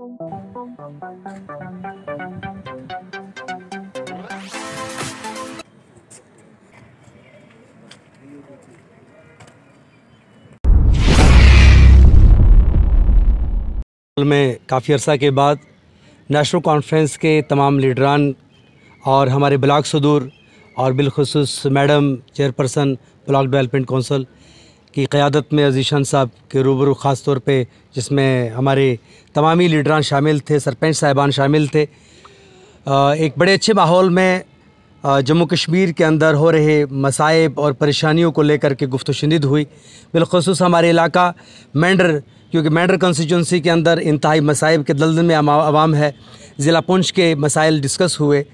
में काफ़ी अर्सा के बाद नेशनल कॉन्फ्रेंस के तमाम लीडरान और हमारे ब्लॉक सदूर और बिलखुसूस madam chairperson block development council की क़यादत में अजीशान साहब के रूबरू ख़ास तौर पे, जिसमें हमारे तमामी लीडरान शामिल थे, सरपंच साहिबान शामिल थे, एक बड़े अच्छे माहौल में जम्मू कश्मीर के अंदर हो रहे मसाइब और परेशानियों को लेकर के गुफ्तगू हुई। बिलखुसूस हमारे इलाका मेंढर, क्योंकि मेंढर कॉन्स्टिट्यूंसी के अंदर इंतहाई मसाइब के दलदल में आवाम है, ज़िला पुंछ के मसाइल डिस्कस हुए,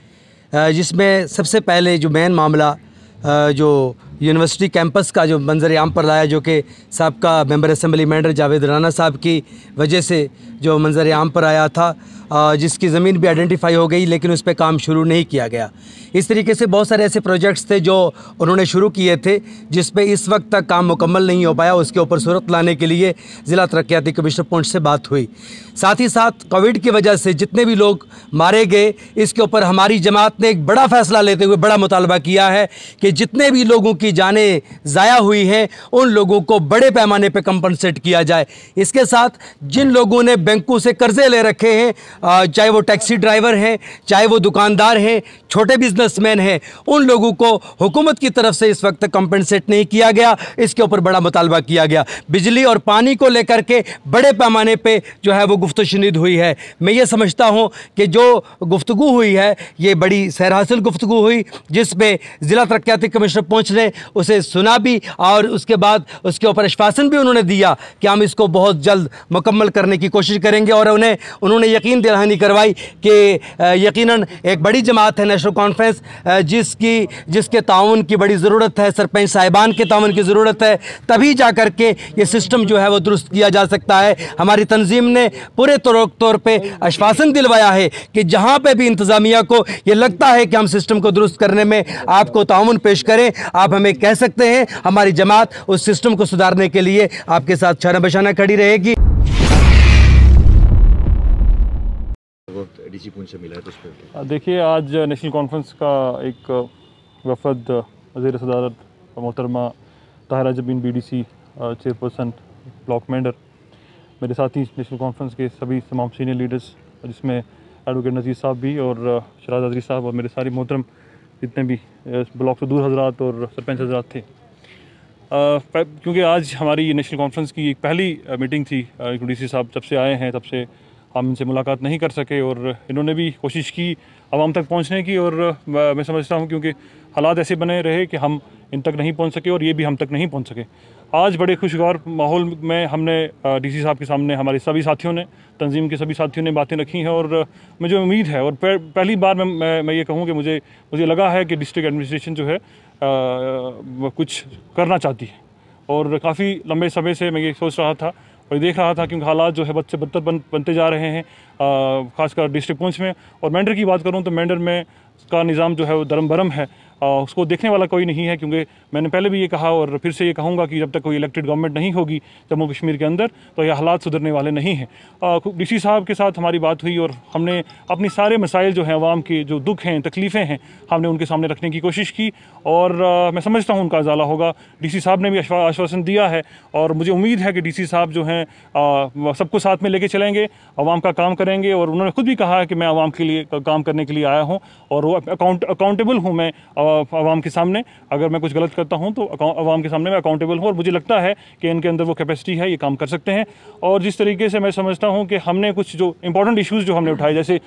जिसमें सबसे पहले जो मेन मामला जो यूनिवर्सिटी कैंपस का जो मंजर आम पर लाया, जो कि साबका मेंबर असम्बली मेंढर जावेद राना साहब की वजह से जो मंजर आम पर आया था, जिसकी ज़मीन भी आइडेंटिफाई हो गई लेकिन उस पर काम शुरू नहीं किया गया। इस तरीके से बहुत सारे ऐसे प्रोजेक्ट्स थे जो उन्होंने शुरू किए थे, जिस पे इस वक्त तक काम मुकम्मल नहीं हो पाया। उसके ऊपर सूरत लाने के लिए ज़िला तरक्याती कमिश्नर पुंछ से बात हुई। साथ ही साथ कोविड की वजह से जितने भी लोग मारे गए, इसके ऊपर हमारी जमात ने एक बड़ा फ़ैसला लेते हुए बड़ा मुतालबा किया है कि जितने भी लोगों की जानें ज़ाया हुई हैं उन लोगों को बड़े पैमाने पर कंपनसेट किया जाए। इसके साथ जिन लोगों ने बैंकों से कर्ज़े ले रखे हैं, चाहे वो टैक्सी ड्राइवर हैं, चाहे वो दुकानदार हैं, छोटे बिजनेसमैन हैं, उन लोगों को हुकूमत की तरफ से इस वक्त कंपनसेट नहीं किया गया। इसके ऊपर बड़ा मुतालबा किया गया। बिजली और पानी को लेकर के बड़े पैमाने पे जो है वो गुफ्तगू हुई है। मैं ये समझता हूँ कि जो गुफ्तगू हुई है ये बड़ी सैर हासिल गुफ्तगू हुई, जिसमें ज़िला तरक्याती कमिश्नर पुंछ ने उसे सुना भी और उसके बाद उसके ऊपर आश्वासन भी उन्होंने दिया कि हम इसको बहुत जल्द मुकम्मल करने की कोशिश करेंगे। और उन्होंने यकीन दिलानी करवाई कि यकीनन एक बड़ी जमात है नेशनल कॉन्फ्रेंस, जिसके ताउन की बड़ी ज़रूरत है, सरपंच साहिबान के ताउन की ज़रूरत है, तभी जा कर के ये सिस्टम जो है वो दुरुस्त किया जा सकता है। हमारी तंजीम ने पूरे तौर पे आश्वासन दिलवाया है कि जहाँ पे भी इंतज़ामिया को ये लगता है कि हम सिस्टम को दुरुस्त करने में आपको ताउन पेश करें, आप हमें कह सकते हैं। हमारी जमात उस सिस्टम को सुधारने के लिए आपके साथ शाना बशाना खड़ी रहेगी। डीसी पुंछ से मिला है तो उस पर देखिए, आज नेशनल कॉन्फ्रेंस का एक वफद वज़ीर सदारत मोहतरमा Tahira Jabeen BDC chairperson block Mendhar, मेरे साथी नेशनल कॉन्फ्रेंस के सभी तमाम सीनियर लीडर्स, जिसमें एडवोकेट नज़ीर साहब भी और शराज अदरी साहब और मेरे सारे मोहतरम जितने भी ब्लॉक से दूर हजरात और सरपंच हजरात थे, क्योंकि आज हमारी नेशनल कॉन्फ्रेंस की एक पहली मीटिंग थी। DC साहब जब से आए हैं तब से हम इनसे मुलाकात नहीं कर सके और इन्होंने भी कोशिश की आवाम तक पहुंचने की, और मैं समझता हूं क्योंकि हालात ऐसे बने रहे कि हम इन तक नहीं पहुंच सके और ये भी हम तक नहीं पहुंच सके। आज बड़े खुशगवार माहौल में हमने DC साहब के सामने हमारे सभी साथियों ने, तंजीम के सभी साथियों ने बातें रखी हैं, और मुझे उम्मीद है और पहली बार मैं ये कहूँ कि मुझे लगा है कि डिस्ट्रिक्ट एडमिनिस्ट्रेशन जो है कुछ करना चाहती है, और काफ़ी लंबे समय से मैं ये सोच रहा था और देख रहा था, क्योंकि हालात जो है बद से बदतर बनते जा रहे हैं, ख़ासकर डिस्ट्रिक्ट पुंछ में। और मेंढर की बात करूं तो मेंढर में का निज़ाम जो है वो दरम बरम है, उसको देखने वाला कोई नहीं है, क्योंकि मैंने पहले भी ये कहा और फिर से ये कहूँगा कि जब तक कोई इलेक्टेड गवर्नमेंट नहीं होगी जम्मू कश्मीर के अंदर तो ये हालात सुधरने वाले नहीं हैं। DC साहब के साथ हमारी बात हुई और हमने अपनी सारे मसाइल जो हैं, आवाम के जो दुख हैं, तकलीफ़ें हैं, हमने उनके सामने रखने की कोशिश की, और मैं समझता हूँ उनका अजाला होगा। DC साहब ने भी आश्वासन दिया है और मुझे उम्मीद है कि DC साहब जो हैं सबको साथ में लेके चलेंगे, आवाम का काम करेंगे, और उन्होंने खुद भी कहा है कि मैं आवाम के लिए काम करने के लिए आया हूँ और वो अकाउंटेबल हूँ मैं आवाम के सामने। अगर मैं कुछ गलत करता हूं तो आवाम के सामने मैं अकाउंटेबल हूं, और मुझे लगता है कि इनके अंदर वो कैपेसिटी है, ये काम कर सकते हैं। और जिस तरीके से मैं समझता हूं कि हमने कुछ जो इंपॉर्टेंट इश्यूज़ जो हमने उठाए, जैसे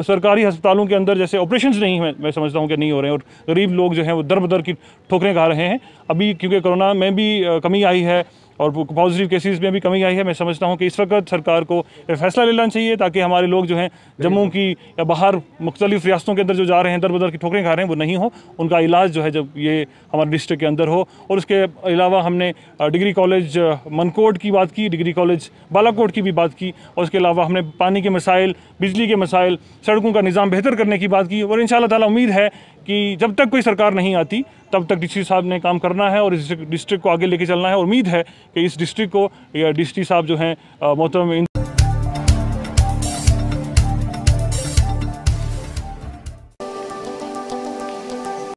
सरकारी अस्पतालों के अंदर जैसे ऑपरेशंस नहीं, मैं समझता हूं कि नहीं हो रहे हैं, और गरीब लोग जो हैं वो दर बदर की ठोकरें खा रहे हैं। अभी क्योंकि कोरोना में भी कमी आई है और पॉजिटिव केसेस में भी कमी आई है, मैं समझता हूं कि इस वक्त सरकार को फैसला लेना चाहिए ताकि हमारे लोग जो हैं जम्मू की या बाहर मुख्तलिफ रियासतों के अंदर जो जा रहे हैं, दर बदर की ठोकरें खा रहे हैं, वो नहीं हो, उनका इलाज जो है जब ये हमारे डिस्ट्रिक्ट के अंदर हो। और उसके अलावा हमने डिग्री कॉलेज मनकोट की बात की, डिग्री कॉलेज बालाकोट की भी बात की, और उसके अलावा हमने पानी के मसाइल, बिजली के मसाइल, सड़कों का निज़ाम बेहतर करने की बात की। और इंशाअल्लाह ताला उम्मीद है कि जब तक कोई सरकार नहीं आती तब तक DC साहब ने काम करना है और इस डिस्ट्रिक्ट को आगे लेके चलना है। और उम्मीद है कि इस डिस्ट्रिक्ट को या DC साहब जो हैं मोहतरम